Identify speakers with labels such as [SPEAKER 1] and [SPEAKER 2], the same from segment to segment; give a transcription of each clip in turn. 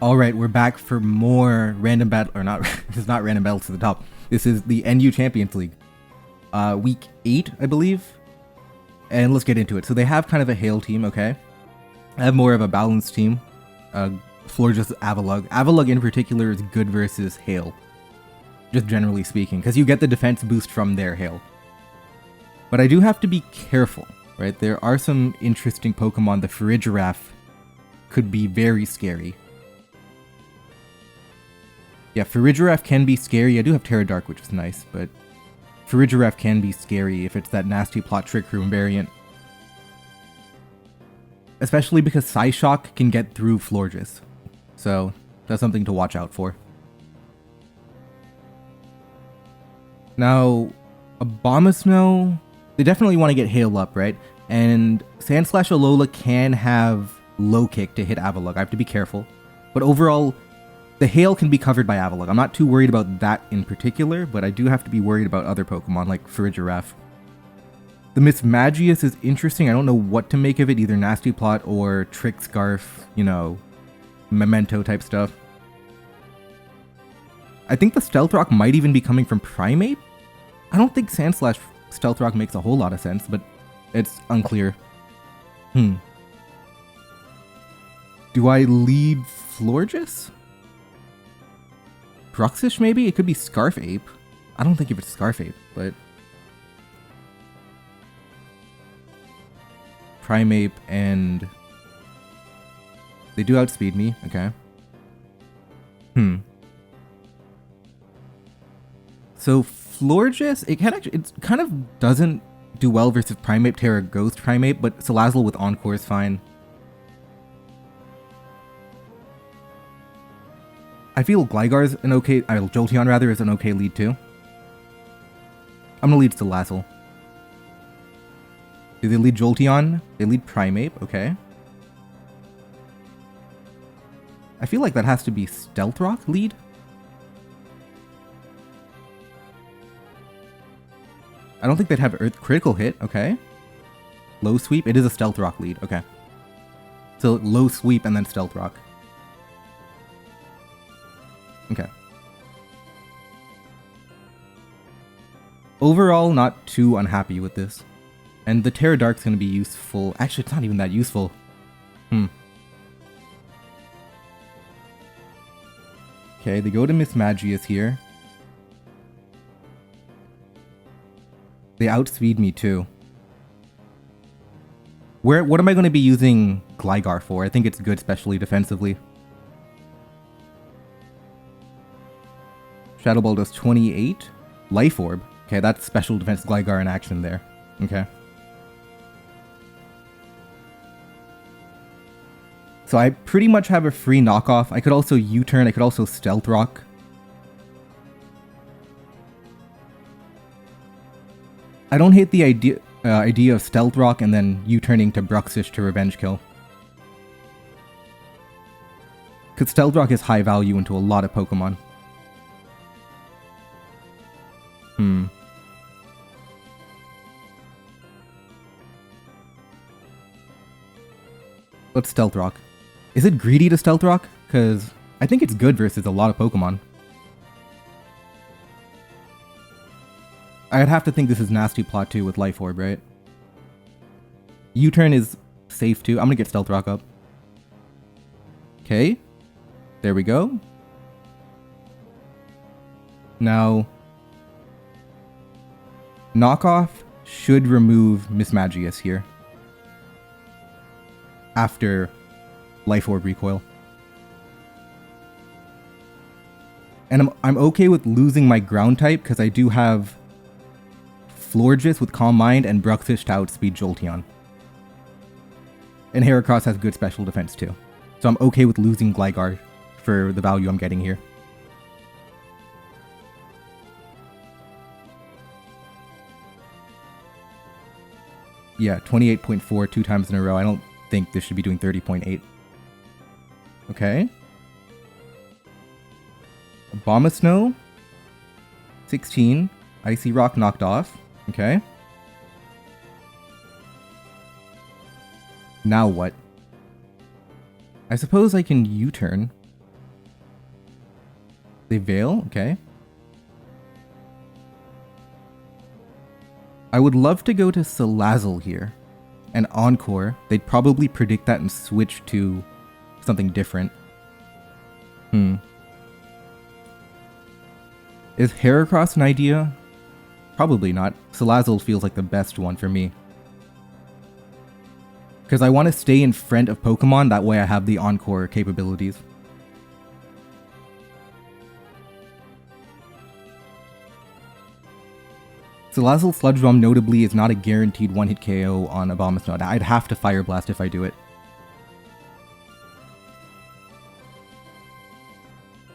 [SPEAKER 1] Alright, we're back for more random battle, or not, this is not random battles to the top. This is the NU Champions League. Week 8, I believe. And let's get into it. So they have kind of a Hail team, okay? I have more of a balanced team. Florges Avalug. Avalug in particular is good versus Hail. Just generally speaking, because you get the defense boost from their Hail. But I do have to be careful, right? There are some interesting Pokemon. The Freezai could be very scary. Yeah, Freezai can be scary. I do have Terra Dark, which is nice, but Freezai can be scary if it's that nasty plot Trick Room variant. Especially because Psyshock can get through Florges. So, that's something to watch out for. Now, Abomasnow, they definitely want to get Hail up, right? And Sandslash Alola can have low kick to hit Avalugg. I have to be careful. But overall, the Hail can be covered by Avalugg. I'm not too worried about that in particular, but I do have to be worried about other Pokemon like Freezai. The Mismagius is interesting. I don't know what to make of it, either Nasty Plot or Trick Scarf, you know, Memento type stuff. I think the Stealth Rock might even be coming from Primeape. I don't think Sandslash Stealth Rock makes a whole lot of sense, but it's unclear. Do I lead Florges? Bruxish maybe? It could be Scarfape. I don't think if it's Scarfape, but Primeape and they do outspeed me, okay. So Florges, it kind of doesn't do well versus Primeape, Terra Ghost Primeape, but Salazzle with Encore is fine. I feel Gligar's an okay, Jolteon rather is an okay lead too. I'm gonna lead Salazzle. Do they lead Jolteon? They lead Primeape, okay. I feel like that has to be Stealth Rock lead. I don't think they'd have Earth Critical Hit, okay. Low Sweep, it is a Stealth Rock lead, okay. So Low Sweep and then Stealth Rock. Okay. Overall, not too unhappy with this. And the Terra Dark's gonna be useful. Actually, it's not even that useful. Okay, they go to Mismagius here. They outspeed me too. What am I going to be using Gligar for? I think it's good, especially defensively. Shadow Ball does 28. Life Orb. Okay, that's special defense Gligar in action there. Okay. So I pretty much have a free knockoff. I could also U-turn. I could also Stealth Rock. I don't hate the idea of Stealth Rock and then U-turning to Bruxish to Revenge Kill. Because Stealth Rock is high value into a lot of Pokemon. Let's Stealth Rock. Is it greedy to Stealth Rock? Because I think it's good versus a lot of Pokemon. I'd have to think this is Nasty Plot too with Life Orb, right? U-turn is safe too. I'm gonna get Stealth Rock up. Okay. There we go. Now, knockoff should remove Mismagius here. After Life Orb recoil. And I'm okay with losing my ground type because I do have Florges with Calm Mind and Bruxish to outspeed Jolteon. And Heracross has good special defense too. So I'm okay with losing Gligar for the value I'm getting here. Yeah, 28.4 2 times in a row. I don't think this should be doing 30.8. Okay. Abomasnow. 16. Icy Rock knocked off. Okay. Now what? I suppose I can U-turn. They Veil? Okay. I would love to go to Salazzle here. And Encore. They'd probably predict that and switch to something different. Is Heracross an idea? Probably not. Salazzle feels like the best one for me. Because I want to stay in front of Pokemon, that way I have the Encore capabilities. Salazzle Sludge Bomb notably is not a guaranteed one-hit KO on Abomasnow. I'd have to Fire Blast if I do it.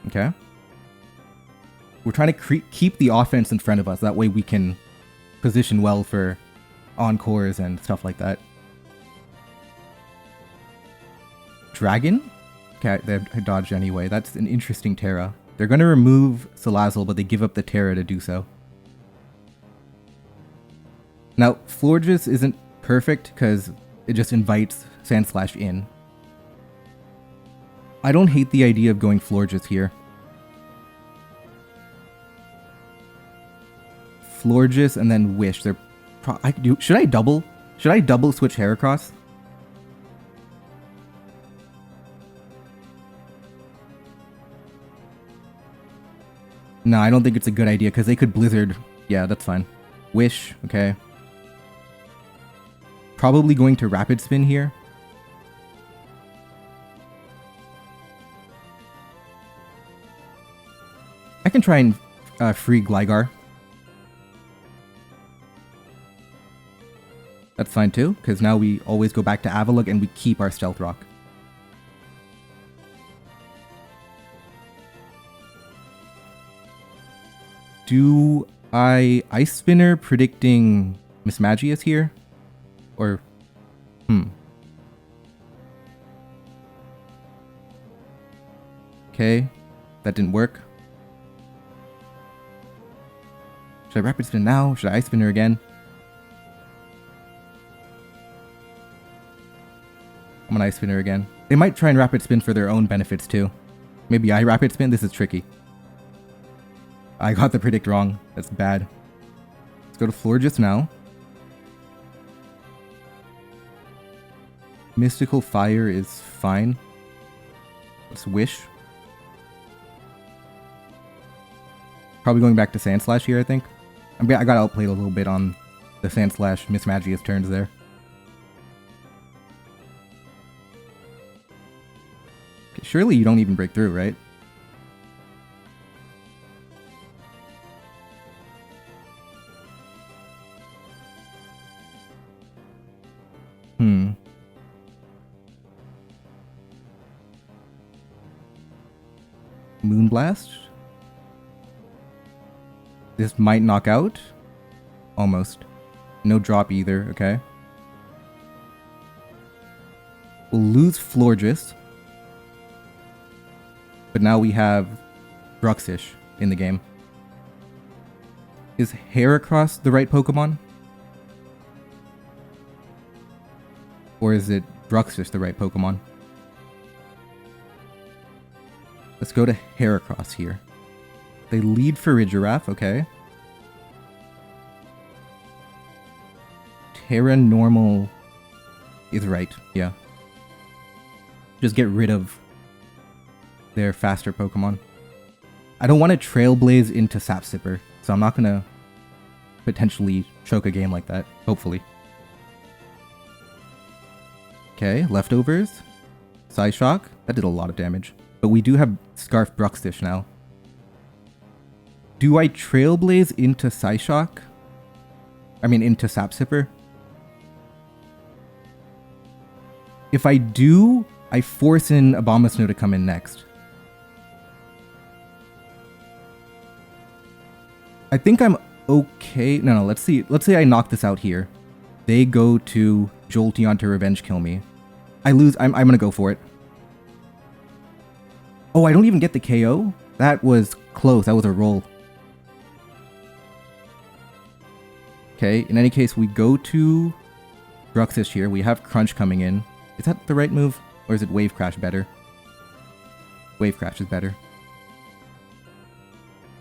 [SPEAKER 1] Okay. We're trying to keep the offense in front of us. That way we can position well for Encores and stuff like that. Dragon? Okay, they dodged anyway. That's an interesting Terra. They're going to remove Salazzle, but they give up the Terra to do so. Now, Florges isn't perfect because it just invites Sandslash in. I don't hate the idea of going Florges here. Florges and then Wish. Should I double? Should I double switch Heracross? No, I don't think it's a good idea because they could Blizzard. Yeah, that's fine. Wish, okay. Probably going to Rapid Spin here. I can try and free Gligar. That's fine too, because now we always go back to Avalugg and we keep our Stealth Rock. Do I Ice Spinner predicting Mismagius here? Or, Okay, that didn't work. Should I Rapid Spin now? Should I Ice Spinner again? I'm gonna Ice Spinner again. They might try and Rapid Spin for their own benefits too. Maybe I Rapid Spin? This is tricky. I got the predict wrong. That's bad. Let's go to Florges now. Mystical Fire is fine. Let's Wish. Probably going back to Sandslash here, I think. I got outplayed a little bit on the Sandslash Mismagius turns there. Okay, surely you don't even break through, right? Moonblast? This might knock out? Almost. No drop either, okay. We'll lose Florges. But now we have Bruxish in the game. Is Heracross the right Pokemon? Or is it Bruxish the right Pokemon? Let's go to Heracross here. They lead Farigiraf, okay. Terra Normal is right, yeah. Just get rid of their faster Pokemon. I don't want to Trailblaze into Sapsipper, so I'm not going to potentially choke a game like that, hopefully. Okay, Leftovers. Psyshock, that did a lot of damage. But we do have Scarf Bruxish now. Do I Trailblaze into Psyshock? I mean, into Sapsipper? If I do, I force in Abomasnow to come in next. I think I'm okay. No, let's see. Let's say I knock this out here. They go to Jolteon to Revenge Kill me. I lose. I'm gonna go for it. Oh, I don't even get the KO? That was close. That was a roll. Okay, in any case, we go to Bruxish here. We have Crunch coming in. Is that the right move? Or is it Wave Crash better? Wave Crash is better.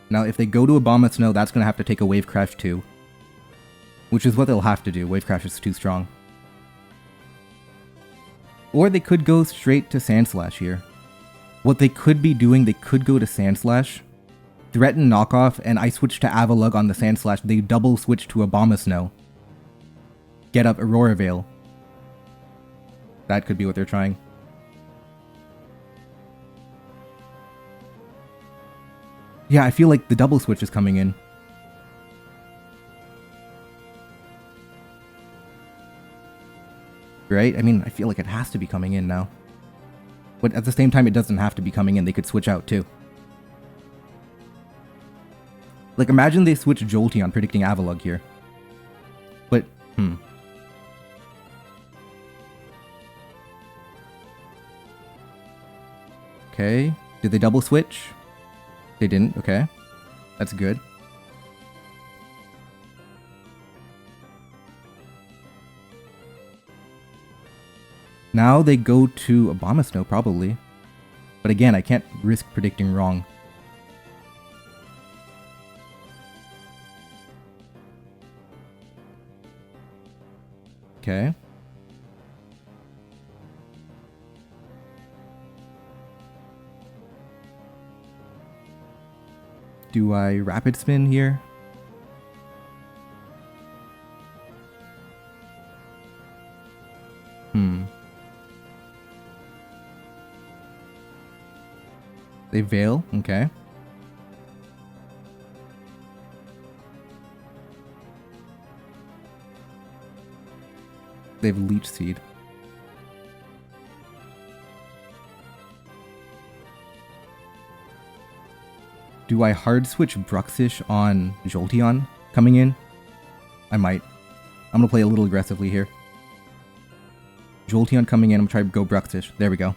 [SPEAKER 1] Now, if they go to a Bomb of Snow, that's going to have to take a Wave Crash too. Which is what they'll have to do. Wave Crash is too strong. Or they could go straight to Sand Slash here. What they could be doing, they could go to Sand Slash, threaten knockoff, and I switch to Avalugg on the Sand Slash. They double switch to a Bomb of Snow. Get up Aurora Veil. That could be what they're trying. Yeah, I feel like the double switch is coming in. Right? I mean, I feel like it has to be coming in now. But at the same time, it doesn't have to be coming in. They could switch out too. Like, imagine they switch Jolteon predicting Avalugg here. But, Okay. Did they double switch? They didn't. Okay. That's good. Now they go to Abomasnow, probably. But again, I can't risk predicting wrong. Okay. Do I Rapid Spin here? They Veil, okay. They have Leech Seed. Do I hard switch Bruxish on Jolteon coming in? I might. I'm gonna play a little aggressively here. Jolteon coming in, I'm gonna try to go Bruxish. There we go.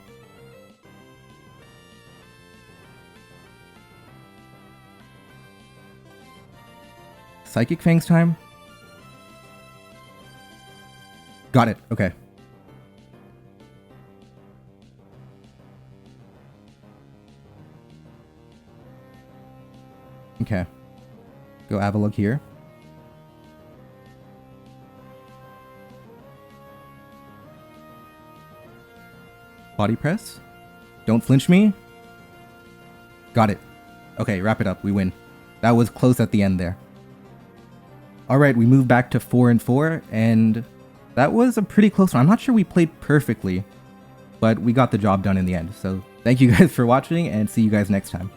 [SPEAKER 1] Psychic Fangs time? Got it, okay. Okay. Go Avalugg here. Body Press? Don't flinch me? Got it. Okay, wrap it up, we win. That was close at the end there. Alright, we move back to 4-4, and that was a pretty close one. I'm not sure we played perfectly, but we got the job done in the end. So thank you guys for watching, and see you guys next time.